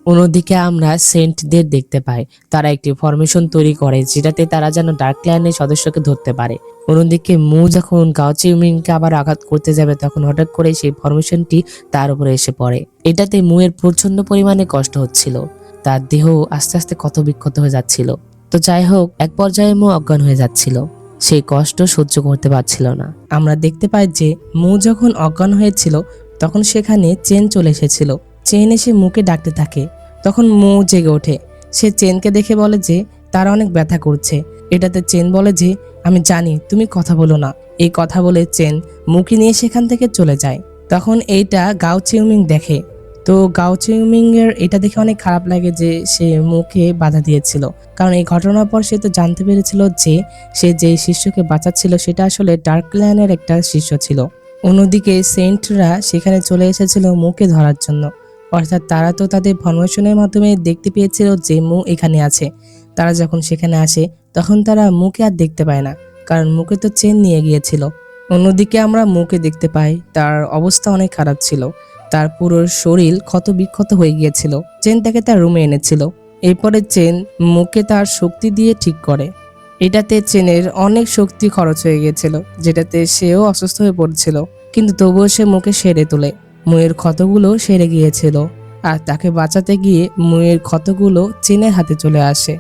অন্যদিকে আমরা সেন্টদের দেখতে পাই, তারা একটি ফরমেশন তৈরি করে যেটাতে তারা যেন ডার্ক ক্ল্যানের সদস্যকে ধরতে পারে। অন্যদিকে মু যখন গাও চিউমিংকে আবার আঘাত করতে যাবে তখন হঠাৎ করে সেই ফরমেশনটি তার উপরে এসে পড়ে। এটাতে মুয়ের প্রচন্ড পরিমাণে কষ্ট হচ্ছিল, তার দেহ আস্তে আস্তে ক্ষত বিক্ষত হয়ে যাচ্ছিল। তো যাই হোক, এক পর্যায়ে মু অজ্ঞান হয়ে যাচ্ছিল, সেই কষ্ট সহ্য করতে পারছিল না। আমরা দেখতে পাই যে মু যখন অজ্ঞান হয়েছিল তখন সেখানে চেন চলে এসেছিল। চেন এসে মুকে ডাকতে থাকে, তখন মু জেগে ওঠে। সে চেনকে দেখে বলে যে তার অনেক ব্যথা করছে। এটাতে চেন বলে যে আমি জানি, তুমি কথা বলো না। এই কথা বলে চেন মুকে নিয়ে সেখান থেকে চলে যায়। তখন এইটা গাও চিউমিং দেখে। তো গাও চিউমিং এর এটা দেখে অনেক খারাপ লাগে যে সে মুকে বাধা দিয়েছিল, কারণ এই ঘটনার পর সে তো জানতে পেরেছিল যে সে যে শিষ্যকে বাঁচাচ্ছিল সেটা আসলে ডার্ক ক্ল্যানের একটা শিষ্য ছিল। অন্যদিকে সেন্টরা সেখানে চলে এসেছিল মুকে ধরার জন্য, অর্থাৎ তারা তো তাদের ফরমেশনের মাধ্যমে দেখতে পেয়েছিল যে মু এখানে আছে। তারা যখন সেখানে আসে তখন তারা মুকে আর দেখতে পায় না, কারণ মুকে তো চেন নিয়ে গিয়েছিল। অন্যদিকে আমরা মুকে দেখতে পাই তার অবস্থা অনেক খারাপ ছিল, তার পুরো শরীর ক্ষত বিক্ষত হয়ে গিয়েছিল। চেন তাকে তার রুমে এনেছিল। এরপরে চেন মুকে তার শক্তি দিয়ে ঠিক করে। এটাতে চেনের অনেক শক্তি খরচ হয়ে গিয়েছিল, যেটাতে সেও অসুস্থ হয়ে পড়ছিল, কিন্তু তবুও সে মুকে সেরে তোলে। মুয়ের ক্ষতগুলো সেরে গিয়েছিল, আর তাকে বাঁচাতে গিয়ে মুয়ের ক্ষতগুলো চেনের হাতে চলে আসে।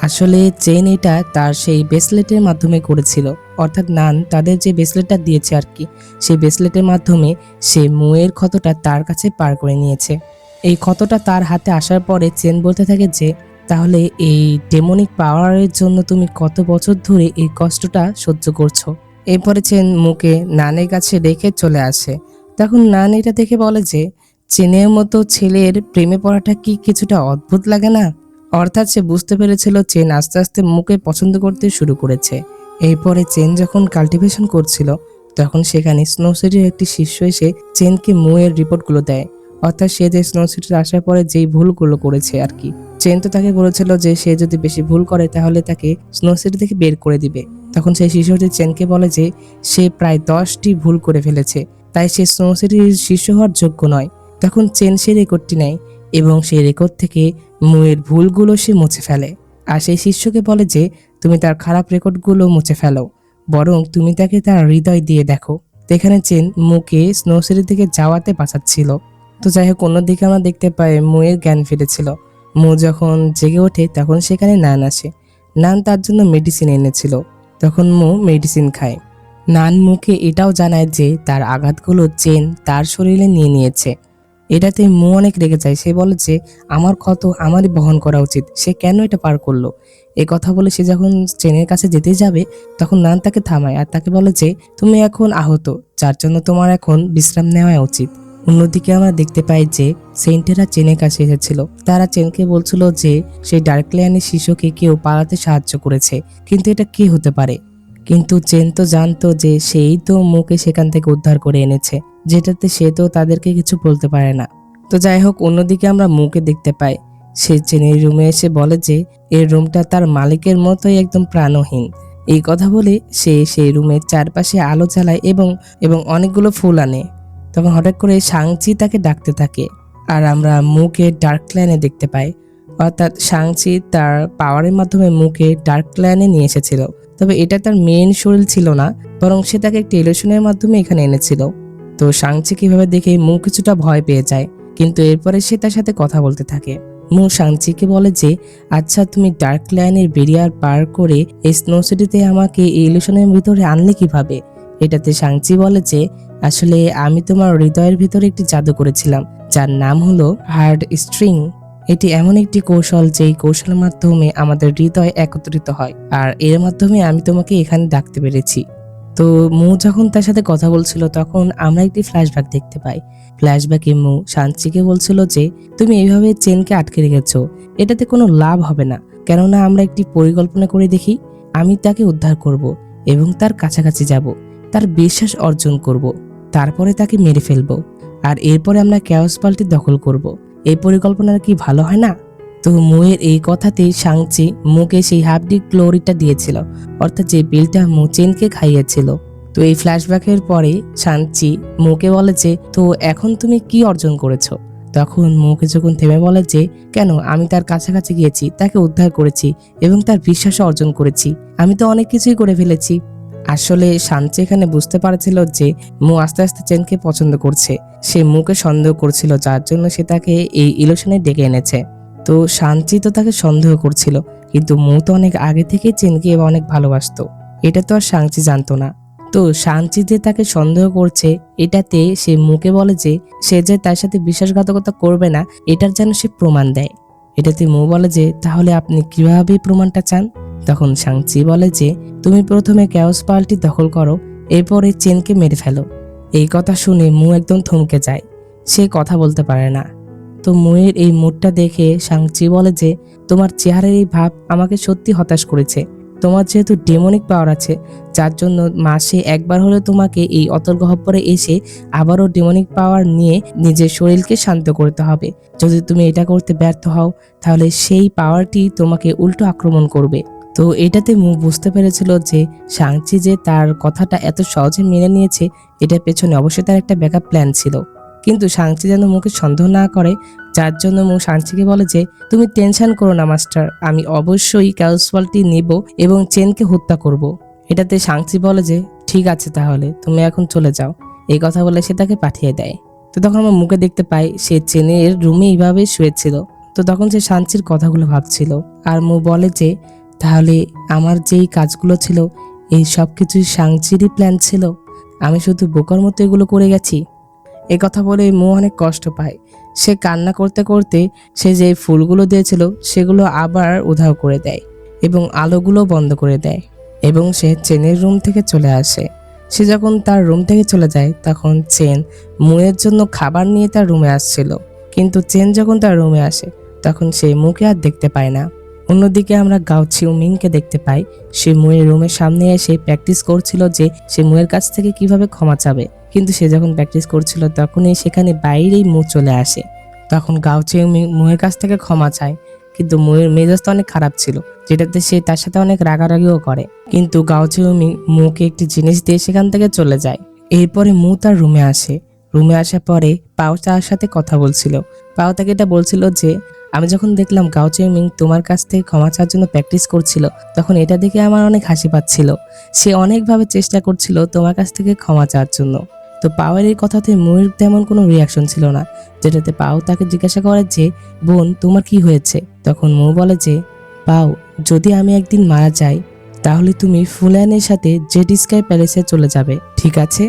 আসলে চেন এটা তার সেই ব্রেসলেটের মাধ্যমে করেছিল, অর্থাৎ নান তাদের যে ব্রেসলেটটা দিয়েছে আর কি, সেই ব্রেসলেটের মাধ্যমে সে মুয়ের ক্ষতটা তার কাছে পার করে নিয়েছে। এই ক্ষতটা তার হাতে আসার পরে চেন বলতে থাকে যে তাহলে এই ডেমনিক পাওয়ারের জন্য তুমি কত বছর ধরে এই কষ্টটা সহ্য করছো। এরপরে চেন মুকে নানের কাছে রেখে চলে আসে। তখন নান এটা দেখে বলে যে চেনের মতো ছেলের প্রেমে পড়াটা কি কিছুটা অদ্ভুত লাগে না। অর্থাৎ সে বুঝতে পেরেছিল চেন আস্তে আস্তে মুকে পছন্দ করতে শুরু করেছে। এরপরে চেন যখন কাল্টিভেশন করছিল তখন সেখানে স্নো সিটির একটি শিষ্য এসে চেনকে মুয়ের রিপোর্টগুলো দেয়, অর্থাৎ সে যে স্নো সিটিতে আসার পরে যেই ভুলগুলো করেছে আর কি। চেন তো তাকে বলেছিল যে সে যদি বেশি ভুল করে তাহলে তাকে স্নো সিটি থেকে বের করে দিবে। তখন সেই শিশুটি চেনকে বলে যে সে প্রায় 10টি ভুল করে ফেলেছে, তাই সে স্নো সিটির শিষ্য হওয়ার যোগ্য নয়। তখন চেন সেই রেকর্ডটি নেয় এবং সেই রেকর্ড থেকে মুয়ের ভুলগুলো সে মুছে ফেলে। আর সেই শিষ্যকে বলে যে তুমি তার খারাপ রেকর্ডগুলো মুছে ফেলো, বরং তুমি তাকে তার হৃদয় দিয়ে দেখো। তো এখানে চেন মুকে স্নো সিটি থেকে যাওয়াতে বাঁচাচ্ছিল। তো যাই হোক, অন্যদিকে আমরা দেখতে পাই মুয়ের জ্ঞান ফিরেছিল। মু যখন জেগে ওঠে তখন সেখানে নান আসে। নান তার জন্য মেডিসিন এনেছিল। তখন মু মেডিসিন খায়। নান মুকে এটাও জানায় যে তার আঘাতগুলো চেন তার শরীরে নিয়ে নিয়েছে। এটাতে মু অনেক রেগে যায়। সে বলে যে আমার ক্ষত আমারই বহন করা উচিত, সে কেন এটা পার করলো। এই কথা বলে সে যখন চেনের কাছে যেতে যাবে তখন নান তাকে থামায় আর তাকে বলে যে তুমি এখন আহত, যার জন্য তোমার এখন বিশ্রাম নেওয়া উচিত। অন্যদিকে আমরা দেখতে পাই যে সেন্টেরা চেনের কাছে এসেছিল। তারা চেনকে বলছিল যে সেই ডার্কল্যান্ডের শিশুকে কেউ পালাতে সাহায্য করেছে, কিন্তু এটা কি হতে পারে। কিন্তু চেন তো জানতো যে সেই তো মুকে সেখান থেকে উদ্ধার করে এনেছে, যেটাতে সে তো তাদেরকে কিছু বলতে পারে না। তো যাই হোক, অন্যদিকে আমরা মুকে দেখতে পাই সে চেনের রুমে এসে বলে যে এই রুমটা তার মালিকের মতোই একদম প্রাণহীন। এই কথা বলে সে সেই রুমের চারপাশে আলো জ্বালায় এবং এবং অনেকগুলো ফুল আনে। তখন হঠাৎ করে শাংচি তাকে ডাকতে থাকে, আর আমরা মুকে ডার্ক ক্ল্যানে দেখতে পাই। অর্থাৎ শাংচি তার পাওয়ারের মাধ্যমে মুকে ডার্ক ক্ল্যানে নিয়ে এসেছিল, তবে এটা তার মেইন শরীর ছিল না, বরং সে তাকে একটি ইলিউশনের মাধ্যমে এখানে এনেছিল। তো শাংচি কিভাবে দেখে মু কিছুটা ভয় পেয়ে যায়, কিন্তু এরপরে সে তার সাথে কথা বলতে থাকে। মু শাংচিকে বলে যে আচ্ছা, তুমি ডার্ক লাইনের ব্যারিয়ার পার করে এই স্নো সিটিতে আমাকে এই ইলিউশনের ভিতরে আনলে কিভাবে। এটাতে শাংচি বলে যে আসলে আমি তোমার হৃদয়ের ভিতরে একটি জাদু করেছিলাম, যার নাম হলো হার্ড স্ট্রিং। এটি এমন একটি কৌশল যেই কৌশলের মাধ্যমে আমাদের হৃদয় একত্রিত হয়, আর এর মাধ্যমে আমি তোমাকে এখানে ডাকতে পেরেছি। তো মু যখন তার সাথে কথা বলছিল তখন আমরা একটি ফ্ল্যাশব্যাক দেখতে পাই। ফ্ল্যাশব্যাকে মু শাঞ্চিকে বলছিল যে তুমি এইভাবে চেনকে আটকে রেখেছো, এটাতে কোনো লাভ হবে না, কেননা আমরা একটি পরিকল্পনা করে দেখি। আমি তাকে উদ্ধার করব এবং তার কাছাকাছি যাব, তার বিশ্বাস অর্জন করব, তারপরে তাকে মেরে ফেলবো, আর এরপরে আমরা ক্যাওস পাল্টি দখল করব। এই পরিকল্পনাটা কি ভালো হয় না? তো মুয়ের এই কথাতেই শাংচি মুকে সেই হাফডি গ্লোরিটা দিয়েছিল, অর্থাৎ যে বিলটা মু চেনকে খাইয়েছিল। তো এই ফ্ল্যাশব্যাকের পরে শাংচি মুকে বলে যে তো এখন তুমি কি অর্জন করেছো। তখন মু কিছুক্ষণ থেমে বলে যে, কেন, আমি তার কাছাকাছি গিয়েছি, তাকে উদ্ধার করেছি এবং তার বিশ্বাস অর্জন করেছি। আমি তো অনেক কিছুই করে ফেলেছি। আসলে শাঞ্চি এখানে বুঝতে পারছিল যে মু আস্তে আস্তে চেনকে পছন্দ করছে। সে মুকে সন্দেহ করছিল, যার জন্য সে তাকে এই ইলুশনে ডেকে এনেছে। তো শাঞ্চি তো তাকে সন্দেহ করছিল, কিন্তু মু তো অনেক আগে থেকেই চেনকে অনেক ভালোবাসতো। এটা তো আর শাঞ্চি জানতো না। তো শাঞ্চি যে তাকে সন্দেহ করছে, এটাতে সে মুকে বলে যে সে যে তার সাথে বিশ্বাসঘাতকতা করবে না, এটার যেন সে প্রমাণ দেয়। এটাতে মু বলে যে, তাহলে আপনি কিভাবে প্রমাণটা চান? তখন শাংচি বলে যে, তুমি প্রথমে ক্যাওস পালটি দখল করো, এরপরে চেনকে মেরে ফেলো। এই কথা শুনে মু একদম থমকে যায়। সে কথা বলতে পারে না। তো মুয়ের এই মুডটা দেখে শাংচি বলে যে, তোমার চেহারার এই ভাব আমাকে সত্যি হতাশ করেছে। তোমার যেহেতু ডেমনিক পাওয়ার আছে, যার জন্য মাসে একবার হলে তোমাকে এই অতল গহ্বরে এসে আবারও ডেমনিক পাওয়ার নিয়ে নিজের শরীরকে শান্ত করতে হবে। যদি তুমি এটা করতে ব্যর্থ হও, তাহলে সেই পাওয়ারটি তোমাকে উল্টো আক্রমণ করবে। তো এটাতে মু বুঝতে পেরেছিল যে শাংচি যে তার কথাটা এত সহজে মেনে নিয়েছে, এটার পেছনে অবশ্যই তার একটা ব্যাকআপ প্ল্যান ছিল। কিন্তু শাংচি যেন মুকে সন্দেহ না করে, যার জন্য মু শাংচিকে বলে যে, তুমি টেনশন করো না মাস্টার, আমি অবশ্যই ক্যালসওয়ালটি নিব এবং চেনকে হত্যা করব। এটাতে শাংচি বলে যে, ঠিক আছে, তাহলে তুমি এখন চলে যাও। এই কথা বলে সে তাকে পাঠিয়ে দেয়। তো তখন আমার মুখে দেখতে পাই সে চেনের রুমে এইভাবে শুয়েছিল। তো তখন সে শাঞ্চির কথাগুলো ভাবছিল। আর মু বলে যে, তাহলে আমার যেই কাজগুলো ছিল, এই সব কিছুই শাংচিরই প্ল্যান ছিল, আমি শুধু বোকার মতো এগুলো করে গেছি। এ কথা বলে মু অনেক কষ্ট পায়। সে কান্না করতে করতে সে যে ফুলগুলো দিয়েছিল সেগুলো আবার উধাও করে দেয় এবং আলোগুলো বন্ধ করে দেয় এবং সে চেনের রুম থেকে চলে আসে। সে যখন তার রুম থেকে চলে যায়, তখন চেন মুয়ের জন্য খাবার নিয়ে তার রুমে আসছিল। কিন্তু চেন যখন তার রুমে আসে, তখন সে মুকে আর দেখতে পায় না। অন্যদিকে আমরা গাও চিউমিংকে দেখতে পাই। সে মুয়ের রুমের সামনে এসে প্র্যাকটিস করছিল যে সে মুয়ের কাছ থেকে কিভাবে ক্ষমা চাবে। কিন্তু সে যখন প্র্যাকটিস করছিল, তখনই সেখানে বাইরেই মু চলে আসে। তখন গাও চিউমিং মুয়ের কাছ থেকে ক্ষমা চায়, কিন্তু মুয়ের মেজাজ তো অনেক খারাপ ছিল, যেটাতে সে তার সাথে অনেক রাগারাগিও করে। কিন্তু গাও চিউমিং মুকে একটি জিনিস দিয়ে সেখান থেকে চলে যায়। এরপরে মু তার রুমে আসে। রুমে আসার পরে পাও তার সাথে কথা বলছিল। পাও তাকে এটা বলছিল যে, আমি যখন দেখলাম গাও চিউমিং তোমার কাছ থেকে ক্ষমা চাওয়ার জন্য প্র্যাকটিস করছিল, তখন এটা দেখে আমার অনেক হাসি পাচ্ছিল। সে অনেকভাবে চেষ্টা করছিল তোমার কাছ থেকে ক্ষমা চাওয়ার জন্য। তো পাওয়ের এই কথাতে মুয়ের তেমন কোনো রিয়াকশন ছিল না, যেটাতে পাও তাকে জিজ্ঞাসা করে যে, বোন, তোমার কি হয়েছে? তখন মু বলে যে, পাও, যদি আমি একদিন মারা যাই, তাহলে তুমি ফুলানের সাথে জেড স্কাই প্যালেসে চলে যাবে, ঠিক আছে?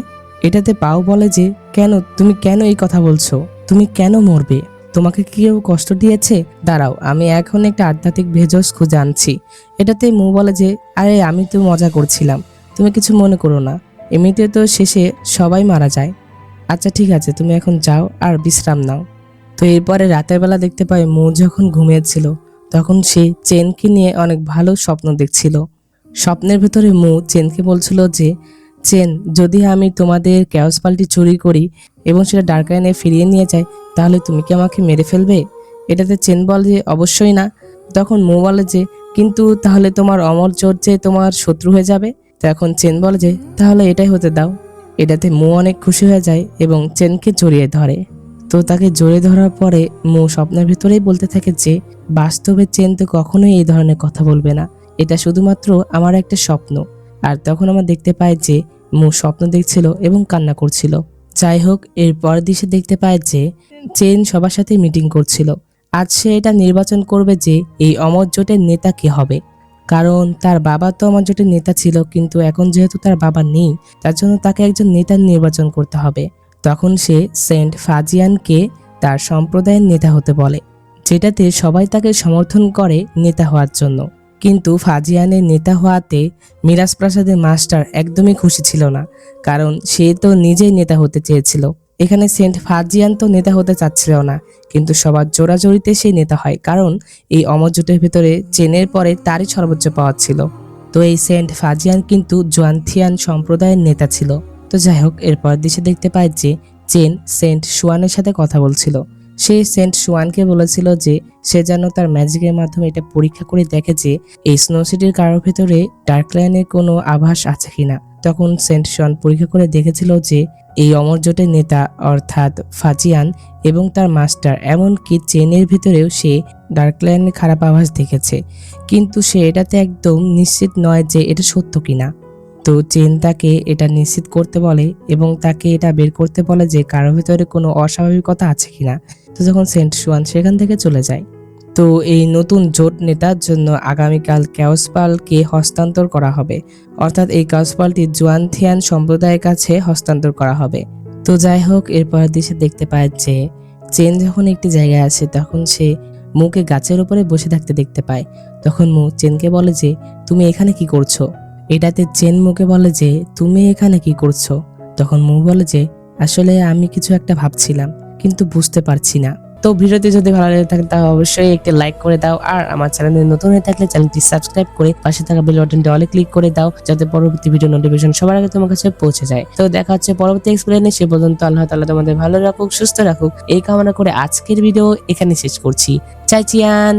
এটাতে পাও বলে যে, কেন, তুমি কেন এই কথা বলছো? তুমি কেন মরবে? তোমাকে কি কেউ কষ্ট দিয়েছে? দাঁড়াও, আমি এখন একটা আধ্যাত্মিক ভেষজ খুঁজে আনছি। এটাতে মু বলে যে, আরে আমি তো মজা করছিলাম, তুমি কিছু মনে করো না, এমনিতে তো শেষে সবাই মারা যায়। আচ্ছা ঠিক আছে, তুমি এখন যাও আর বিশ্রাম নাও। তো এরপরে রাতের বেলা দেখতে পাই মু যখন ঘুমিয়েছিল, তখন সে চেনকে নিয়ে অনেক ভালো স্বপ্ন দেখছিল। স্বপ্নের ভেতরে মু চেনকে বলছিল যে, চেন, যদি আমি তোমাদের ক্যাওস পালটি চুরি করি এবং সেটা ডার্কায়নে ফিরিয়ে নিয়ে যাই, তাহলে তুমি কি আমাকে মেরে ফেলবে? এটাতে চেন বলে যে, অবশ্যই না। তখন মু বলে যে, কিন্তু তাহলে তোমার অমর জোর যে তোমার শত্রু হয়ে যাবে। তো এখন চেন বলে যে, তাহলে এটাই হতে দাও। এটাতে মু অনেক খুশি হয়ে যায় এবং চেনকে জড়িয়ে ধরে। তো তাকে জড়িয়ে ধরার পরে মু স্বপ্নের ভিতরেই বলতে থাকে যে, বাস্তবে চেন তো কখনোই এই ধরনের কথা বলবে না, এটা শুধুমাত্র আমার একটা স্বপ্ন। আর তখন আমরা দেখতে পাই যে মু স্বপ্ন দেখছিল এবং কান্না করছিল। যাই হোক, এর পরের দিশে দেখতে পায় যে চেন সবার সাথে মিটিং করছিল। আজ সে এটা নির্বাচন করবে যে এই অমর জোটের নেতা কে হবে। কারণ তার বাবা তো অমর জোটের নেতা ছিল, কিন্তু এখন যেহেতু তার বাবা নেই, তার জন্য তাকে একজন নেতা নির্বাচন করতে হবে। তখন সে সেন্ট ফাজিয়ানকে তার সম্প্রদায়ের নেতা হতে বলে, যেটাতে সবাই তাকে সমর্থন করে নেতা হওয়ার জন্য। কিন্তু ফাজিয়ানের নেতা হওয়াতে মিরাজ প্রাসাদের মাস্টার একদমই খুশি ছিল না, কারণ সে তো নিজেই নেতা হতে চেয়েছিল। এখানে সেন্ট ফাজিয়ান তো নেতা হতে চাচ্ছিল না, কিন্তু সবার জোরাজোরিতে সে নেতা হয়, কারণ এই অমর জোটের ভেতরে চেনের পরে তারই সর্বোচ্চ পাওয়ার ছিল। তো এই সেন্ট ফাজিয়ান কিন্তু জোয়ানথিয়ান সম্প্রদায়ের নেতা ছিল। তো যাই হোক, এরপর দেশে দেখতে পায় যে চেন সেন্ট সুয়ানের সাথে কথা বলছিল। সে সেন্ট সুয়ানকে বলেছিল যে সে যেন তার ম্যাজিকের মাধ্যমে এটা পরীক্ষা করে দেখে যে এই স্নো সিটির কারোর ভেতরে ডার্কল্যান্ডের কোনো আভাস আছে কিনা। তখন সেন্ট সুয়ান পরীক্ষা করে দেখেছিল যে এই অমরজোটের নেতা অর্থাৎ ফাজিয়ান এবং তার মাস্টার এমনকি চেনের ভিতরেও সে ডার্কল্যান্ডের খারাপ আভাস দেখেছে, কিন্তু সে এটাতে একদম নিশ্চিত নয় যে এটা সত্য কিনা। তো চেন তাকে এটা নিশ্চিত করতে বলে এবং তাকে এটা বের করতে বলে যে কারোর ভিতরে কোনো অস্বাভাবিকতা আছে কিনা। তো যখন সেন্ট সুয়ান সেখান থেকে চলে যায়, তো এই নতুন জোট নেতার জন্য আগামীকাল ক্যাওসপালকে হস্তান্তর করা হবে, অর্থাৎ এই ক্যাওসপালটি জুয়ানথিয়ান সম্প্রদায়ের কাছে হস্তান্তর করা হবে। তো যাই হোক, এরপর দেশে দেখতে পায় যে চেন যখন একটি জায়গায় আসে তখন সে মুকে গাছের উপরে বসে থাকতে দেখতে পায়। তখন মু চেনকে বলে যে তুমি এখানে কি করছো। এটাতে চেন মুকে বলে যে তুমি এখানে কি করছো। তখন মু বলে যে আসলে আমি কিছু একটা ভাবছিলাম কিন্তু বুঝতে পারছি না। তো ভিডিওটি যদি ভালো লেগে থাকে তাহলে অবশ্যই একটি লাইক করে দাও, আর আমার চ্যানেলে নতুন হয়ে থাকলে চ্যানেলটি সাবস্ক্রাইব করে পাশে থাকা বেল বাটনটি অলে ক্লিক করে দাও, যাতে পরবর্তী ভিডিও নোটিফিকেশন সবার আগে তোমার কাছে পৌঁছে যায়। তো দেখা হচ্ছে পরবর্তী এক্সপ্লেনে, সে পর্যন্ত আল্লাহ তাআলা তোমাদের ভালো রাখুক, সুস্থ রাখুক এই কামনা করে আজকের ভিডিও এখানে শেষ করছি। চাই চিয়ান।